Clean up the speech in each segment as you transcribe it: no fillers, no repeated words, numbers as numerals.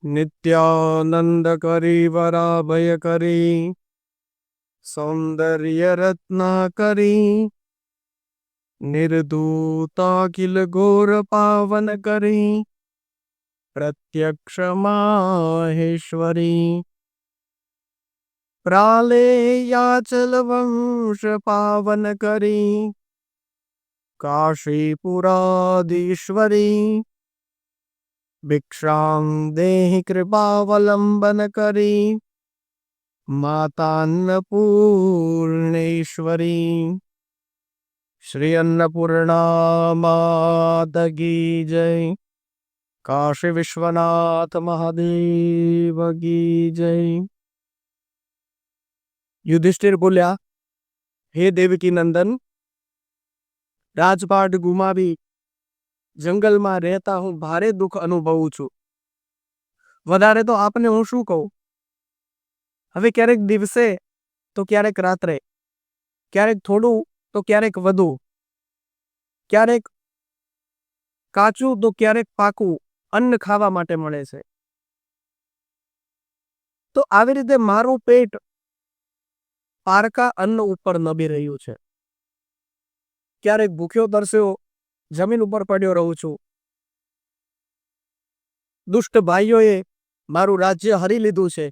नित्यानंद करी वराभय करी सौंदर्य रत्ना करी निर्धूताखिल घोर पावन करी प्रत्यक्ष माहेश्वरी प्राले याचल वंश पावन करी काशीपुराधीश्वरी भिक्षां देहि कृपावलंबन करी मातान्नपूर्णेश्वरी श्री अन्नपूर्णा मात की जय। काशी विश्वनाथ महादेव की जय। युधिष्ठिर बोल्या, हे देवकी नंदन, राजपाट गुमावी जंगल में रहता हूँ भारे दुख अनुभवू छू। वधारे तो आपने हूँ शू कहूं। हवे क्यारेक दिवसे तो क्यारेक रात्रे, क्यारेक थोड़ू तो क्यारेक वधु, क्यारेक काचू तो क्यारेक पाकू अन्न खावा माटे मळे छे। तो आवी रीते मारू पेट पारका अन्न उपर नबी रह्यु छे। क्यारेक भूख्यो तरस्यो जमीन उपर पड्यो रहूं छू। दुष्ट भाईओए मारू राज्य हरी लीधुं छे।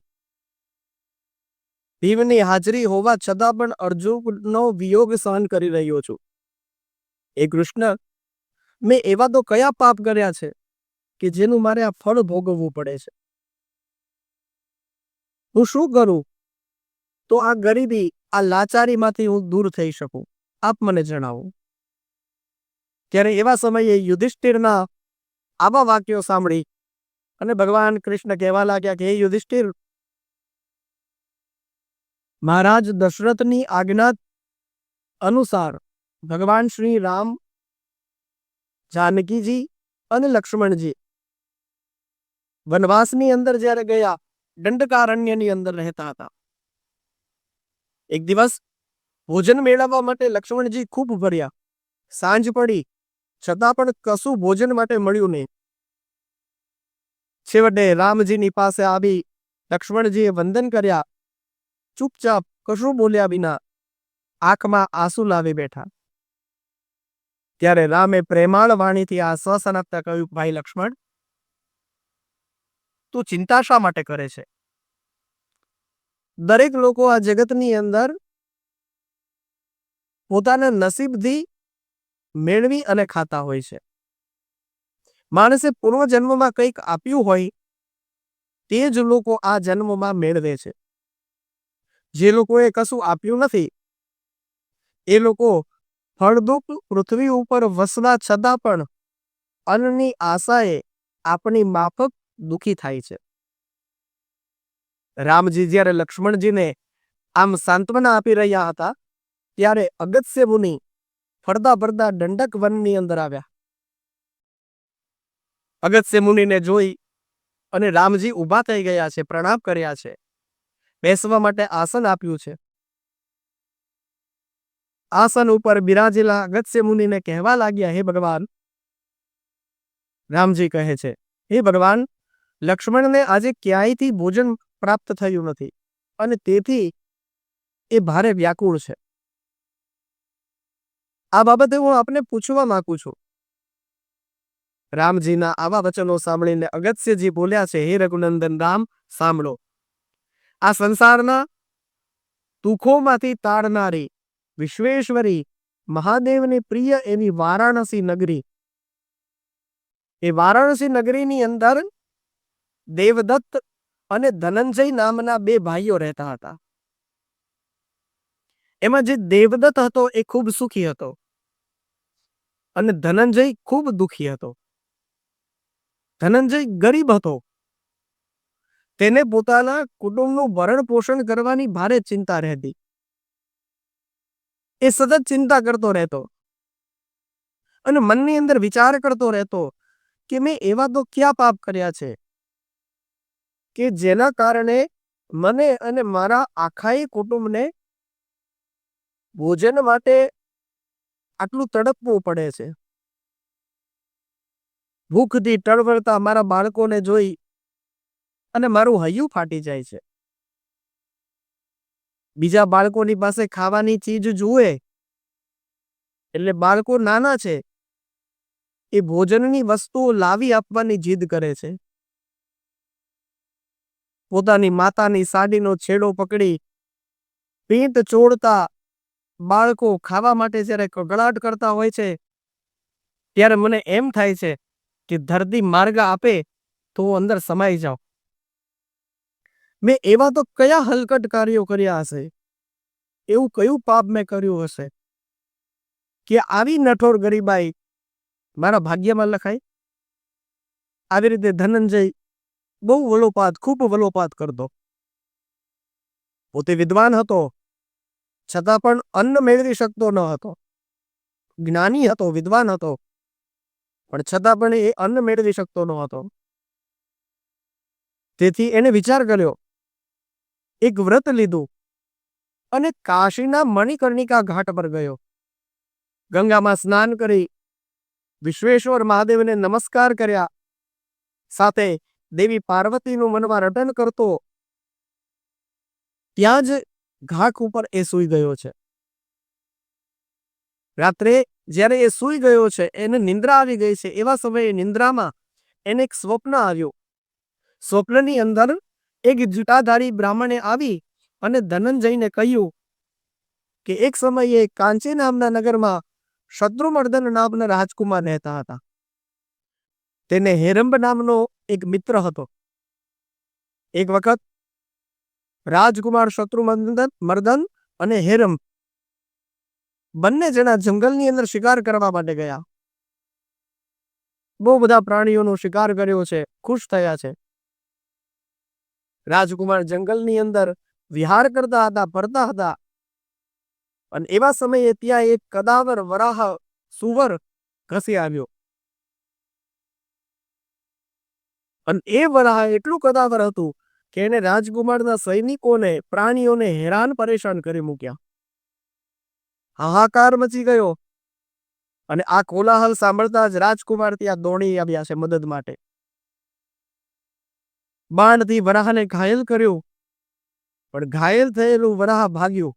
भीमनी हाजरी होवा छतां पण अर्जुननो वियोग सहन करी रह्यो छू। ए कृष्ण, मैं एवा तो कया पाप कर्या छे कि जेनुं मारे आ फळ भोगवવું પડે છે। હું શું કરું તો આ ગરીબી, આ લાચારીમાંથી હું દૂર થઈ શકું? આપ મને જણાવો। ત્યારે એવા સમયે યુધિષ્ઠિરના આવા વાક્યો સાંભળી અને ભગવાન કૃષ્ણ કહેવા લાગ્યા કે હે યુધિષ્ઠિર, महाराज दशरथनी आज्ञा अनुसार भगवान श्री राम, जानकी जी और लक्ष्मण जी वनवासनी अंदर ज्यारे गया दंडकारण्यनी अंदर रहता था। एक दिवस भोजन मेळववा माटे लक्ष्मण जी खूब भर्या। सांज पड़ी छतां पण कशुं भोजन माटे मळ्युं नहीं। छेवटे रामजीनी पासे आवी लक्ष्मणजीए वंदन कर्या। चुपचाप कशुं बोल्या विना आंखमां आंसू लावी बैठा। त्यारे रामे प्रेमाळ वाणीथी आश्वासन आपता कह्युं, भाई लक्ष्मण, तू चिंता शा माटे करे छे? दरेक लोको आ जगतनी अंदर पोताना नसीबथी मेळवी अने खाता होय छे। माणसे पूर्व जन्ममां कंईक आप्युं होय ते ज लोको आ जन्ममां मेळवे छे। जे लोकोए कशुं आप्युं नथी ए लोको फळद्रुप पृथ्वी उपर वसवा छतां पण अन्ननी आशाए आपणी माफक दुखी थाय छे। रामजी ज्यारे लक्ष्मणजीने आम सांत्वना आपी रह्या हता त्यारे अगस्त्य मुनि फरता फरता दंडक वननी अंदर आव्या। अगस्त्य मुनिने जोई अने रामजी ऊभा थई गया छे, प्रणाम कर्या छे, बेसवा माटे आसन आप्युं छे। आसन उपर बिराजेला अगस्त्य मुनिने कहेवा लाग्या, हे भगवान। रामजी कहे छे, हे भगवान, लक्ष्मणने आजे क्यांयथी भोजन प्राप्त थयुं नथी अने तेथी ए भारे व्याकुळ छे। आ बाबते हूँ आपने पूछवा मांगू छूं। रामजीना आवा वचनो सांभळीने अगस्त्यजी बोल्या छे, हे रघुनंदन राम, सांभळो। आ संसाરના દુઃખોમાંથી તારનારી વિશ્વેશ્વરી મહાદેવની પ્રિય એવી વારાણસી નગરી, એ વારાણસી નગરીની અંદર દેવદત્ત અને ધનંજય નામના બે ભાઈઓ રહેતા હતા। એમાં જે દેવદત્ત હતો એ ખૂબ સુખી હતો અને ધનંજય ખૂબ દુખી હતો। ધનંજય ગરીબ હતો। તેને પોતાના કુટુંબનું ભરણ પોષણ કરવાની ભારે ચિંતા રહેતી। એ સતત ચિંતા કરતો રહેતો અને મનની અંદર વિચાર કરતો રહેતો કે મેં એવા તો ક્યાં પાપ કર્યા છે કે જેના કારણે મને અને મારા આખાય કુટુંબને ભોજન માટે આટલું તડપવું પડે છે। ભૂખથી ટળવળતા મારા બાળકોને જોઈ અને મારું હૈયું ફાટી જાય છે. બીજા બાળકોની પાસે ખાવાની ચીજ જુએ એટલે બાળકો નાના છે, એ ભોજનની વસ્તુઓ લાવી આપવાની જીદ કરે છે. પોતાની માતાની સાડીનો છેડો પકડી પેટ ચોળતા બાળકો ખાવા માટે જ્યારે કકળાટ કરતા હોય છે, ત્યારે મને એમ થાય છે કે ધરતી માર્ગ આપે તો હું અંદર સમાઈ જાઉં. મેં એવા તો કયા હલકટ કાર્યો કર્યા હશે, એવું કયું પાપ મેં કર્યું હશે કે આવી નઠોર ગરીબાઈ મારા ભાગ્યમાં લખાય? આવી રીતે ધનંજય બહુ વલોપાત, ખૂબ વલોપાત કરતો. પોતે વિદ્વાન હતો, છતાં પણ અન્ન મેળવી શકતો ન હતો. જ્ઞાની હતો, વિદ્વાન હતો, પણ છતાં પણ એ અન્ન મેળવી શકતો ન હતો. તેથી એને વિચાર કર્યો, એક વ્રત લીધું અને કાશીના મણિકર્ણિકા ઘાટ પર ગયો. ગંગામાં સ્નાન કરી વિશ્વેશ્વર મહાદેવને નમસ્કાર કર્યા, સાથે દેવી પાર્વતીનું મનમાં રટન કરતો ત્યાં જ ઘાટ ઉપર એ સૂઈ ગયો છે. રાત્રે જ્યારે એ સૂઈ ગયો છે, એને નિંદ્રા આવી ગઈ છે. એવા સમયે નિંદ્રામાં એને એક સ્વપ્ન આવ્યું. સ્વપ્નની અંદર એક જટાધારી બ્રાહ્મણે આવી અને ધનંજયને કહ્યું કે એક સમયે કાંચી નામના નગરમાં શત્રુમર્દન નામના રાજકુમાર રહેતા હતા. તેને હેરંબ નામનો એક મિત્ર હતો. એક વખત રાજકુમાર શત્રુમર્દન અને હેરંબ બંને જણા જંગલની અંદર શિકાર કરવા માટે ગયા. બહુ બધા પ્રાણીઓનો શિકાર કર્યો છે, ખુશ થયા છે. રાજકુમાર જંગલની અંદર વિહાર કરતા હતા, ફરતા હતા, અને એવા સમયે ત્યાં એક કદાવર વરાહ સુવર ઘસી આવ્યો. અને એ વરાહ એટલું કદાવર હતું કે એને રાજકુમારના સૈનિકોને, પ્રાણીઓને હેરાન પરેશાન કરી મૂક્યા. હાહાકાર મચી ગયો અને આ કોલાહલ સાંભળતા જ રાજકુમાર ત્યાં દોડી આવ્યા છે મદદ માટે. બાણથી વરાહને ઘાયલ કર્યો, પણ ઘાયલ થયેલું વરાહ ભાગ્યું.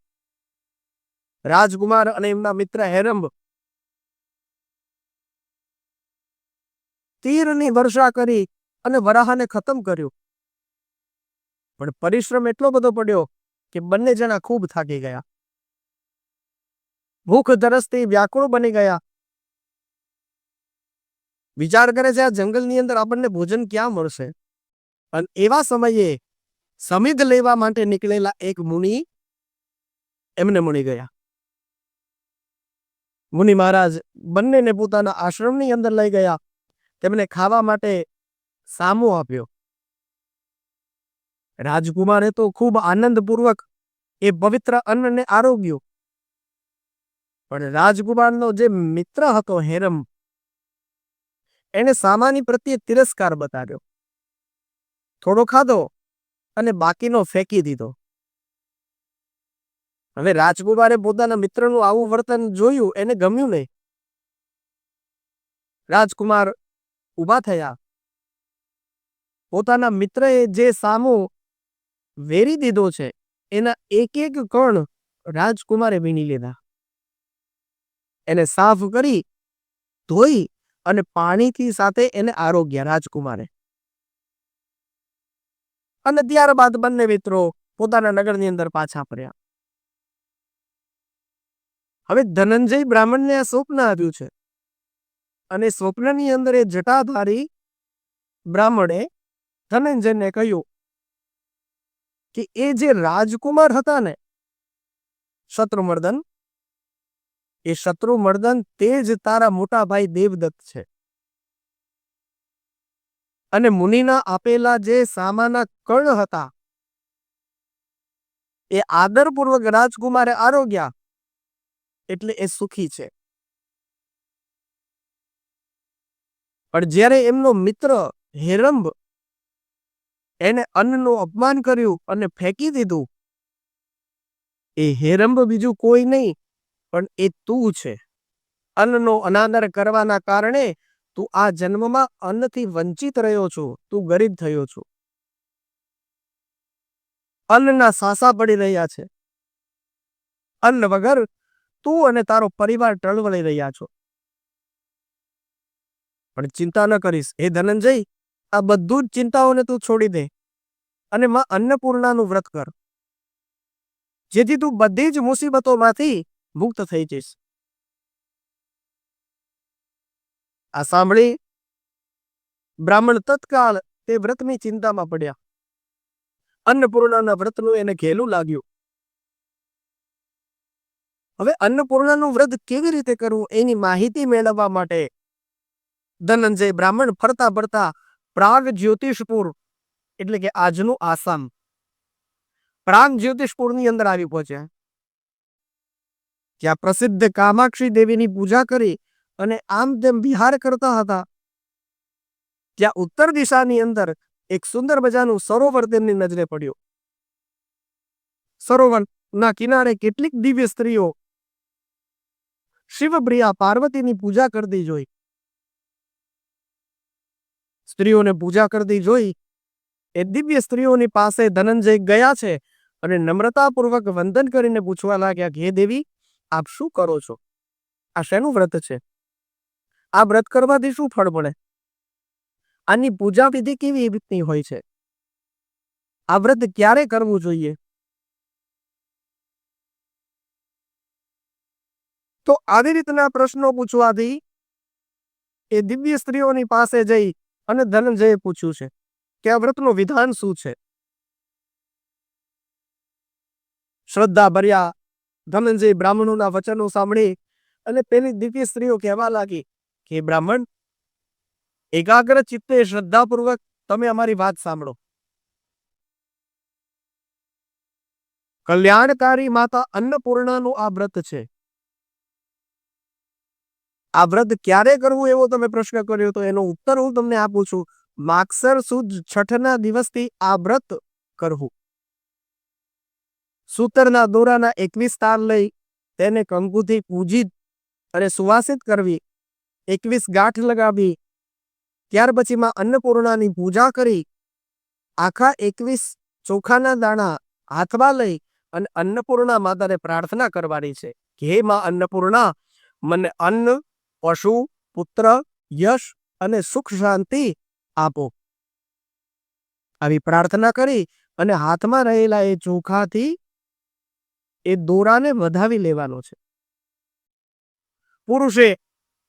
રાજકુમાર અને એમના મિત્ર હેરંબ તીરની વર્ષા કરી અને વરાહને ખતમ કર્યું. પણ પરિશ્રમ એટલો બધો પડ્યો કે બંને જણા ખૂબ થાકી ગયા. ભૂખ તરસથી વ્યાકુળ બની ગયા. વિચાર કરે છે, આ જંગલની અંદર આપણને ભોજન ક્યાં મળશે? અને એવા સમયે સમિધ લેવા માટે નીકળેલા એક મુનિ એમને મળી ગયા. મુનિ મહારાજ બંનેને પોતાના આશ્રમની અંદર લઈ ગયા. તેમને ખાવા માટે સામો આપ્યો. રાજકુમારે તો ખૂબ આનંદપૂર્વક એ પવિત્ર અન્નને આરોગ્યું. પણ રાજકુમારનો જે મિત્ર હતો હેરંબ, એને સામાની પ્રત્યે તિરસ્કાર બતાવ્યો. થોડો ખાધો અને બાકીનો ફેંકી દીધો. હવે રાજકુમારે પોતાના મિત્રનું આવું વર્તન જોયું, એને ગમ્યું નહીં. રાજકુમાર ઊભા થયા. પોતાના મિત્રએ જે સામો વેરી દીધો છે, એના એક એક કણ રાજકુમારે વીણી લીધા. એને સાફ કરી, ધોઈ અને પાણીથી સાથે એને આરોગ્યા રાજકુમારે. અને ત્યારબાદ બંને મિત્રો પોતાના નગરની અંદર પાછા ફર્યા. હવે ધનંજય બ્રાહ્મણને આ સ્વપ્ન આવ્યું છે, અને સ્વપ્નની અંદર એ જટાધારી બ્રાહ્મણે ધનંજયને કહ્યું કે એ જે રાજકુમાર હતા ને શત્રુમર્દન, એ શત્રુમર્દન તે જ તારા મોટા ભાઈ દેવદત્ત છે. અને મુનિના આપેલા જે સામાના કણ હતા એ આદરપૂર્વક રાજકુમારે આરોગ્યા, એટલે એ સુખી છે. પણ જ્યારે એમનો મિત્ર હેરંબ એને અન્નનું અપમાન કર્યું અને ફેંકી દીધું, એ હેરંબ બીજું કોઈ નહીં પણ એ તું છે. અન્નનો અનાદર કરવાના કારણે તું આ જન્મમાં અન્નથી વંચિત રહ્યો છો, તું ગરીબ થયો છો. અન્નના સાસા પડી રહ્યા છે. અન્ન વગર તું અને તારો પરિવાર ટળવળી રહ્યા છો. પણ ચિંતા ન કરીશ હે ધનંજય, આ બધું જ ચિંતાઓને તું છોડી દે અને માં અન્નપૂર્ણાનું વ્રત કર, જેથી તું બધી જ મુસીબતોમાંથી મુક્ત થઈ જઈશ. આ સાંભળી બ્રાહ્મણ તત્કાળ તે વ્રતની ચિંતામાં પડ્યા. અન્નપૂર્ણાના વ્રતનું એને ઘેલું લાગ્યું. હવે અન્નપૂર્ણાનું વ્રત કેવી રીતે કરવું એની માહિતી મેળવવા માટે ધનંજય બ્રાહ્મણ ફરતા ફરતા પ્રાગ જ્યોતિષપુર એટલે કે આજનું આસામ, પ્રાગ જ્યોતિષપુરની અંદર આવી પહોંચ્યા. ત્યાં પ્રસિદ્ધ કામાક્ષી દેવીની પૂજા કરી અને આમ તેમ વિહાર કરતા હતા. ત્યાં ઉત્તર દિશાની અંદર એક સુંદર મજાનું સરોવર તેમની નજરે પડ્યું. સરોવરના કિનારે કેટલીક દિવ્ય સ્ત્રીઓ શિવપ્રિયા પાર્વતીની પૂજા કરતી જોઈ. સ્ત્રીઓને પૂજા કરતી જોઈ એ દિવ્ય સ્ત્રીઓની પાસે ધનંજય ગયા છે અને નમ્રતાપૂર્વક વંદન કરીને પૂછવા લાગ્યા કે હે દેવી, આપ શું કરો છો? આ શેનું વ્રત છે? આ વ્રત કરવાથી શું ફળ મળે? આની પૂજા વિધિ કેવી રીતની હોય છે? આ વ્રત ક્યારે કરવું જોઈએ? તો આવી રીતના પ્રશ્નો પૂછવાથી એ દિવ્ય સ્ત્રીઓની પાસે જઈ અને ધનંજયે પૂછ્યું છે કે આ વ્રતનું વિધાન શું છે. શ્રદ્ધા ભર્યા ધનંજય બ્રાહ્મણોના વચનો સાંભળી અને પેલી દિવ્ય સ્ત્રીઓ કહેવા લાગી કે બ્રાહ્મણ, એકાગ્ર ચિત્તે શ્રદ્ધાપૂર્વક તમે અમારી વાત સાંભળો. કલ્યાણકારી માતા અન્નપૂર્ણાનું આ વ્રત છે. આ વ્રત ક્યારે કરવું એવો તમે પ્રશ્ન કર્યો, તો એનો ઉત્તર હું તમને આપું છું. માગસર સુદ છઠના દિવસથી આ વ્રત કરવું. સૂતરના દોરાના 21 તાર લઈ તેને કંકુથી પૂજિત અને સુવાસિત કરવી, 21 ગાંઠ લગાવી, ત્યાર પછી માં અન્નપૂર્ણાની પૂજા કરી આખા 21 ચોખાના દાણા હાથમાં લઈ અને અન્નપૂર્ણા માતાને પ્રાર્થના કરવાની છે કે હે માં અન્નપૂર્ણા, મને અન્ન, પશુ, પુત્ર, યશ અને સુખ શાંતિ આપો. આવી પ્રાર્થના કરી અને હાથમાં રહેલા એ ચોખાથી એ દોરાને વધાવી લેવાનો છે. પુરુષે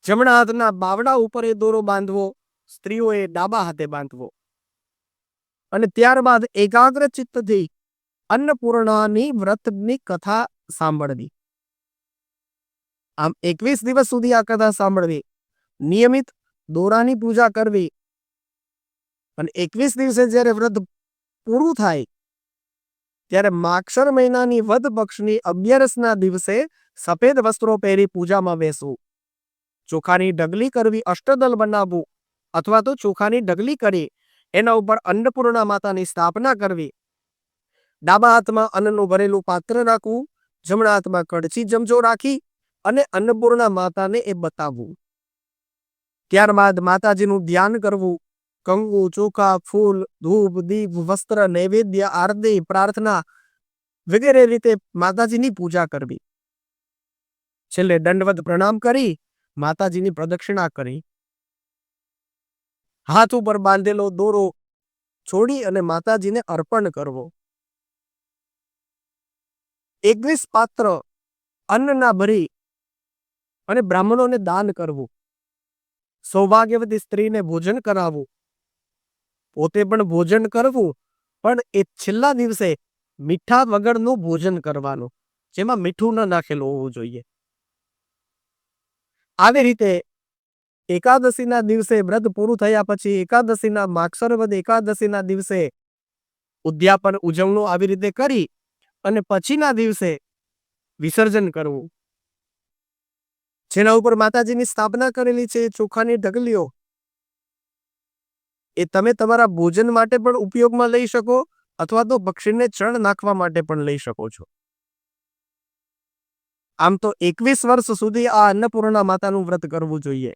જમણા હાથના બાવડા ઉપર એ દોરો બાંધવો, સ્ત્રીઓએ ડાબા હાથે બાંધવો અને ત્યારબાદ એકાગ્ર ચિત્તથી અન્નપૂર્ણાની વ્રતની કથા સાંભળવી. આમ 21 દિવસ સુધી આ કથા સાંભળવી, નિયમિત દોરાની પૂજા કરવી અને 21 દિવસે જ્યારે વ્રત પૂરું થાય ત્યારે માગશર મહિનાની વદ પક્ષની 11ના દિવસે સફેદ વસ્ત્રો પહેરી પૂજામાં બેસવું. ચોખાની ઢગલી કરવી, અષ્ટદલ બનાવવું અથવા તો ચોખાની ઢગલી કરી એના ઉપર અન્નપૂર્ણા માતાની સ્થાપના કરવી. ડાબા હાથમાં અન્નનું ભરેલું પાત્ર રાખવું, જમણા હાથમાં કડછી ચમચો રાખી અને અન્નપૂર્ણા માતાને એ બતાવવું. ત્યારબાદ માતાજીનું ધ્યાન કરવું. કંકુ, ચોખા, ફૂલ, ધૂપ, દીપ, વસ્ત્ર, નૈવેદ્ય, આરતી, પ્રાર્થના વગેરે રીતે માતાજીની પૂજા કરવી. છેલ્લે દંડવત પ્રણામ કરી માતાજીની પ્રદક્ષિણા કરી હાથ ઉપર બાંધેલો દોરો છોડી અને માતાજીને અર્પણ કરવો. 21 પાત્ર અન્નના ભરી અને બ્રાહ્મણોને દાન કરવું. સૌભાગ્યવતી સ્ત્રીને ભોજન કરાવવું, પોતે પણ ભોજન કરવું, પણ એ છેલ્લા દિવસે મીઠા વગરનું ભોજન કરવાનું, જેમાં મીઠું ન નાખેલું હોવું જોઈએ. આવી રીતે એકાદશીના દિવસે વ્રત પૂરું થયા પછી એકાદશીના માગસર વદ એકાદશીના દિવસે ઉદ્યાપન ઉજવણું આવી રીતે કરી અને પછીના દિવસે વિસર્જન કરવું. જેના ઉપર માતાજીની સ્થાપના કરેલી છે ચોખાની ઢગલીઓ, એ તમે તમારા ભોજન માટે પણ ઉપયોગમાં લઈ શકો અથવા તો પક્ષીને ચણ નાખવા માટે પણ લઈ શકો છો. આમ તો 21 વર્ષ સુધી આ અન્નપૂર્ણા માતાનું વ્રત કરવું જોઈએ.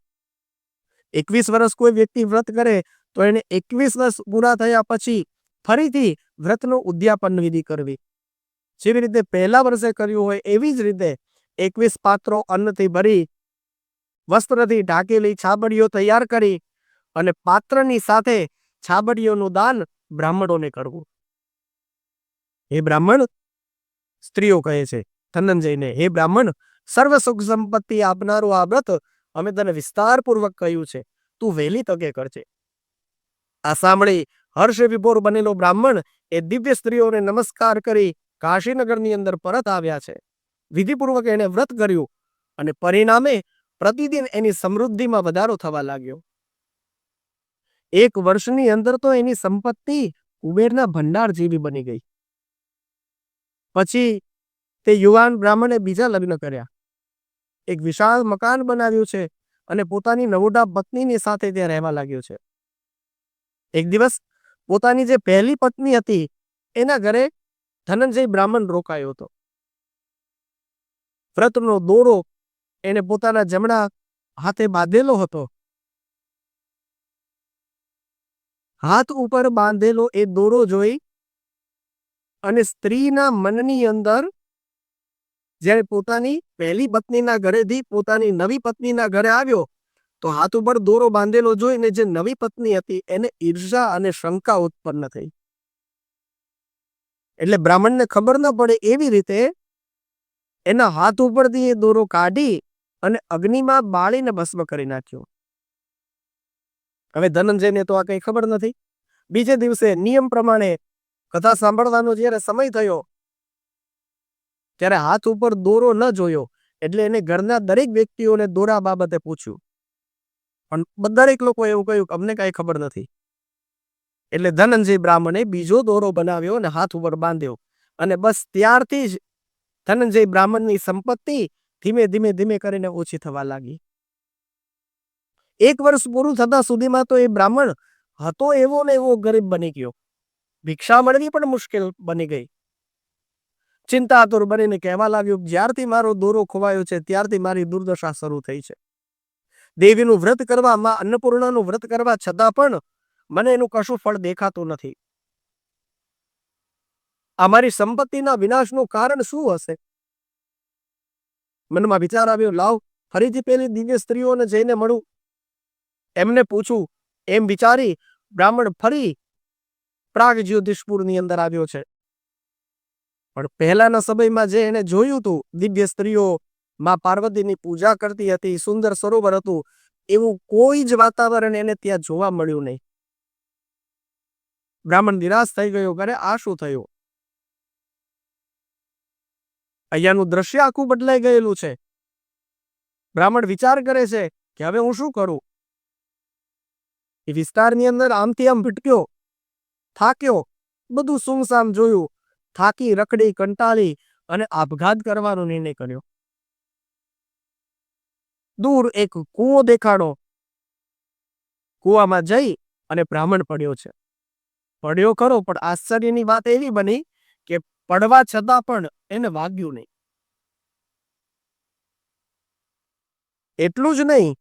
21 વર્ષ કોઈ વ્યક્તિ વ્રત કરે તો એને 21 વર્ષ પૂરા થયા પછી ફરીથી વ્રતનો ઉદ્યાપન વિધિ કરવી. જેવી રીતે પહેલા વર્ષે કર્યું હોય એવી જ રીતે 21 પાત્રો અન્નથી ભરી વસ્ત્રથી ઢાંકેલી છાબડીઓ તૈયાર કરી અને પાત્રની સાથે છાબડીઓનું દાન બ્રાહ્મણોને કરવું. હે બ્રાહ્મણ, સ્ત્રીઓ કહે છે ધનંજયને, હે બ્રાહ્મણ, સર્વ સુખ સંપત્તિ આપનારું આ વ્રત અમે તને વિસ્તારપૂર્વક કહ્યું છે, તું વહેલી તકે કરજે. આ સાંભળી હર્ષ વિભોર બનેલો બ્રાહ્મણ એ દિવ્ય સ્ત્રીઓને નમસ્કાર કરી કાશીનગરની અંદર પરત આવ્યા છે. વિધિપૂર્વક એને વ્રત કર્યું અને પરિણામે પ્રતિદિન એની સમૃદ્ધિમાં વધારો થવા લાગ્યો. 1 વર્ષની અંદર તો એની સંપત્તિ કુબેરના ભંડાર જેવી બની ગઈ. પછી તે યુવાન બ્રાહ્મણે બીજા લગ્ન કર્યા. એક વિશાળ મકાન બનાવ્યું છે અને પોતાની નવોઢા પત્નીની સાથે ત્યાં રહેવા લાગ્યો છે. એક દિવસ પોતાની જે પહેલી પત્ની હતી એના ઘરે ધનંજય બ્રાહ્મણ રોકાયો હતો. વ્રતનો દોરો એને પોતાના જમણા હાથે બાંધેલો હતો. હાથ ઉપર બાંધેલો એ દોરો જોઈ અને સ્ત્રીના મનની અંદર જ્યારે પોતાની પહેલી પત્નીના ઘરેથી પોતાની નવી પત્નીના ઘરે આવ્યો તો હાથ ઉપર દોરો બાંધેલો જોઈને જે નવી પત્ની હતી એને ઈર્ષા અને શંકા ઉત્પન્ન થઈ. એટલે બ્રાહ્મણને ખબર ન પડે એવી રીતે એના હાથ ઉપરથી એ દોરો કાઢી અને અગ્નિમાં બાળીને ભસ્મ કરી નાખ્યો. હવે ધનંજયને તો આ કઈ ખબર નથી. બીજે દિવસે નિયમ પ્રમાણે કથા સાંભળવાનો જ્યારે સમય થયો ત્યારે હાથ ઉપર દોરો ન જોયો એટલે એને ઘરના દરેક વ્યક્તિઓને દોરા બાબતે પૂછ્યું, પણ દરેક લોકો એવું કહ્યું કે અમને કઈ ખબર નથી. એટલે ધનંજય બ્રાહ્મણે બીજો દોરો બનાવ્યો અને હાથ ઉપર બાંધ્યો અને બસ ત્યારથી જ ધનંજય બ્રાહ્મણની સંપત્તિ ધીમે ધીમે ધીમે કરીને ઓછી થવા લાગી. 1 વર્ષ પૂરું થતા સુધીમાં તો એ બ્રાહ્મણ હતો એવો ને એવો ગરીબ બની ગયો. ભિક્ષા મળવી પણ મુશ્કેલ બની ગઈ. ચિંતાતુર બનીને કહેવા લાગ્યું, જ્યારથી મારો દોરો ખોવાયો છે ત્યારથી મારી દુર્દશા શરૂ થઈ છે. દેવીનું વ્રત કરવા, માં અન્નપૂર્ણાનું વ્રત કરવા છતાં પણ મને એનું કશું ફળ દેખાતું નથી. આ મારી સંપત્તિના વિનાશનું કારણ શું હશે? મનમાં વિચાર આવ્યો, લાવ ફરીથી પેલી દિવ્ય સ્ત્રીઓને જઈને મળું, એમને પૂછું. એમ વિચારી બ્રાહ્મણ ફરી પ્રાગ જ્યોતિષપુરની અંદર આવ્યો છે. પણ પહેલાના સમયમાં જે એને જોયું હતું, દિવ્ય સ્ત્રીઓ માં પાર્વતીની પૂજા કરતી હતી, સુંદર સરોવર હતું, એવું કોઈ જ વાતાવરણ એને ત્યાં જોવા મળ્યું નહીં. બ્રાહ્મણ નિરાશ થઈ ગયો, કરે આ શું થયું? અહીંયાનું દ્રશ્ય આખું બદલાઈ ગયેલું છે. બ્રાહ્મણ વિચાર કરે છે કે હવે હું શું કરું. એ વિસ્તારની અંદર આમથી આમ ભટક્યો, થાક્યો, બધું સુમસામ જોયું, થાકી રખડી કંટાળી અને આપઘાત કરવાનો નિર્ણય કર્યો. દૂર એક કૂવો દેખાડો. કૂવામાં જઈ અને બ્રાહ્મણ પડ્યો છે. પડ્યો ખરો, પણ આશ્ચર્યની વાત એવી બની કે પડવા છતાં પણ એને વાગ્યું નહીં. એટલું જ નહીં,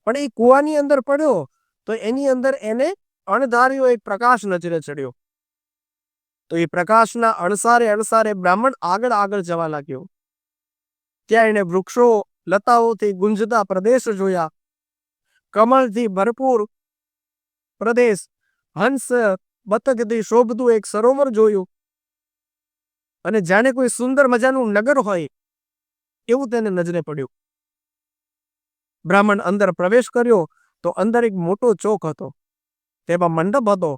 પણ એ કૂવાની અંદર પડ્યો તો એની અંદર એને અણધાર્યો એક પ્રકાશ નજરે ચડ્યો. તો એ પ્રકાશના અણસારે અણસારે બ્રાહ્મણ આગળ આગળ જવા લાગ્યો. ત્યાં એને વૃક્ષો લતાઓથી ગુંજતા પ્રદેશ જોયા, કમળથી ભરપૂર પ્રદેશ, હંસ બતકથી શોભતું એક સરોવર જોયું અને જાણે કોઈ સુંદર મજાનું નગર હોય એવું તેને નજરે પડ્યું. બ્રાહ્મણ અંદર પ્રવેશ કર્યો તો અંદર એક મોટો ચોક હતો. તેમાં મંડપ હતો.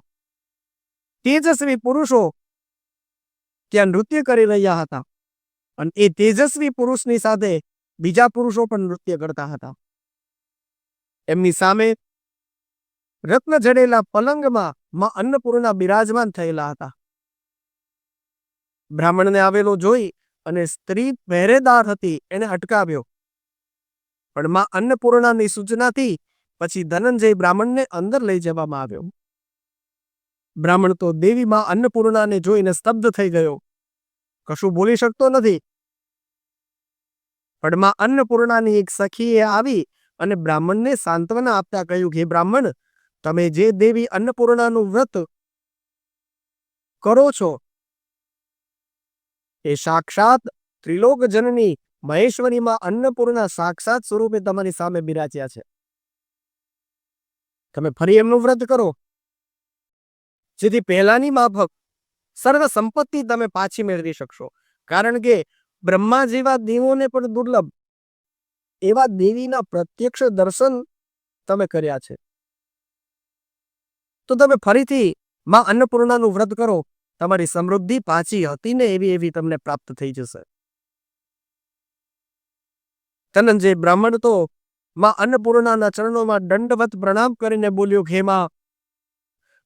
તેજસ્વી પુરુષો ત્યાં નૃત્ય કરી રહ્યા હતા અને એ તેજસ્વી પુરુષની સાથે બીજા પુરુષો પણ નૃત્ય કરતા હતા. એમની સામે રત્ન જડેલા પલંગમાં માં અન્નપૂર્ણા બિરાજમાન થયેલા હતા. બ્રાહ્મણને આવેલો જોઈ અને સ્ત્રી પહેરેદાર હતી એને અટકાવ્યો, પણ માં અન્નપૂર્ણાની સૂચનાથી પછી ધનંજય બ્રાહ્મણને અંદર લઈ જવામાં આવ્યો. બ્રાહ્મણ તો દેવી માં અન્નપૂર્ણાને જોઈને સ્તબ્ધ થઈ ગયો, કશું બોલી શકતો નથી. પણ માં અન્નપૂર્ણાની એક સખીએ આવી અને બ્રાહ્મણને સાંત્વના આપતા કહ્યું, હે બ્રાહ્મણ, તમે જે દેવી અન્નપૂર્ણાનું વ્રત કરો છો એ સાક્ષાત ત્રિલોક જનની મહેશ્વરીમાં અન્નપૂર્ણા સાક્ષાત સ્વરૂપે તમારી સામે બિરાજ્યા છે. તમે ફરી એમનું વ્રત કરો જેથી પહેલાની માફક સર્વ સંપત્તિ તમે પાછી મેળવી શકશો. કારણ કે બ્રહ્મા જેવા દેવોને પણ દુર્લભ એવા દેવીના પ્રત્યક્ષ દર્શન તમે કર્યા છે. તો તમે ફરીથી માં અન્નપૂર્ણાનું વ્રત કરો, તમારી સમૃદ્ધિ પાછી હતી ને એવી તમને પ્રાપ્ત થઈ જશે. ધનંજય બ્રાહ્મણ તો માં અન્નપૂર્ણાના ચરણોમાં દંડવત પ્રણામ કરીને બોલ્યો, હે માં,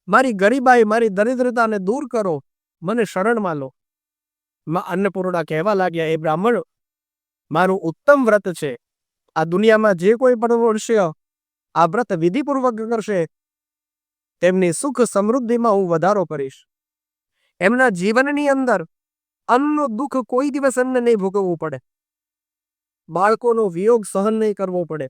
મારી ગરીબાઈ, મારી દરિદ્રતાને દૂર કરો, મને શરણમાં લો. માં અન્નપૂર્ણા કહેવા લાગ્યા, એ બ્રાહ્મણ, મારું ઉત્તમ વ્રત છે. આ દુનિયામાં જે કોઈ પણ મનુષ્ય આ વ્રત વિધિપૂર્વક કરશે તેમની સુખ સમૃદ્ધિમાં હું વધારો કરીશ. એમના જીવનની અંદર અન્નનું દુઃખ કોઈ દિવસ એમને નહીં ભોગવવું પડે, બાળકોનો વિયોગ સહન નહીં કરવો પડે.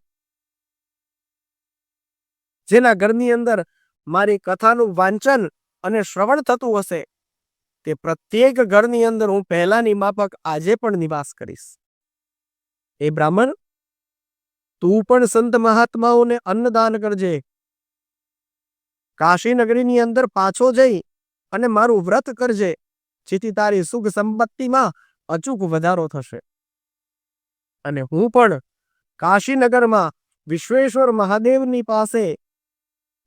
જેના ઘરની અંદર મારી કથાનું વાંચન અને શ્રવણ થતું હશે તે પ્રત્યેક ઘરની અંદર હું પહેલાની માફક આજે પણ નિવાસ કરીશ. એ બ્રાહ્મણ, તું પણ સંત મહાત્માઓને અન્નદાન કરજે. કાશી નગરીની અંદર પાછો જઈ અને મારું વ્રત કરજે, જેથી તારી સુખ સંપત્તિમાં અચૂક વધારો થશે. અને હું પણ કાશીનગરમાં વિશ્વેશ્વર મહાદેવની પાસે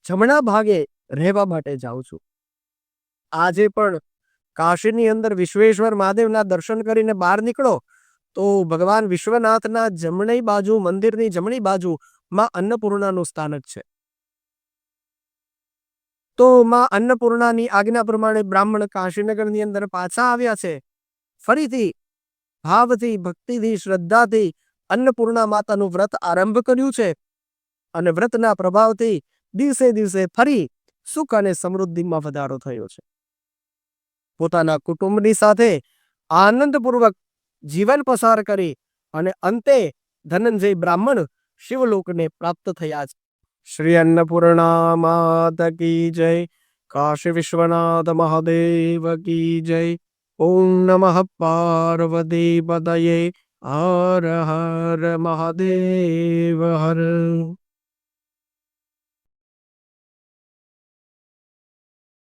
જમણા ભાગે રહેવા માટે જાઉં છું. આજે પણ કાશીની અંદર વિશ્વેશ્વર મહાદેવના દર્શન કરીને બહાર નીકળો તો ભગવાન વિશ્વનાથના જમણી બાજુ, મંદિરની જમણી બાજુ માં અન્નપૂર્ણાનું સ્થાનક છે. તો માં અન્નપૂર્ણાની આજ્ઞા પ્રમાણે બ્રાહ્મણ કાશીનગરની અંદર પાછા આવ્યા છે. ફરીથી ભાવથી, ભક્તિથી, શ્રદ્ધાથી અન્નપૂર્ણા માતાનું વ્રત આરંભ કર્યું છે અને વ્રતના પ્રભાવથી દિવસે દિવસે ફરી સુખ અને સમૃદ્ધિમાં વધારો થયો છે. પોતાના કુટુંબની સાથે આનંદપૂર્વક જીવન પસાર કરી અને અંતે ધનંજય બ્રાહ્મણ શિવલોકને પ્રાપ્ત થયા છે. શ્રી અન્નપૂર્ણા માતા કી જય. કાશી વિશ્વનાથ મહાદેવ કી જય. ઓમ નમઃ પાર્વતી પતયે. હર હર મહાદેવ હર.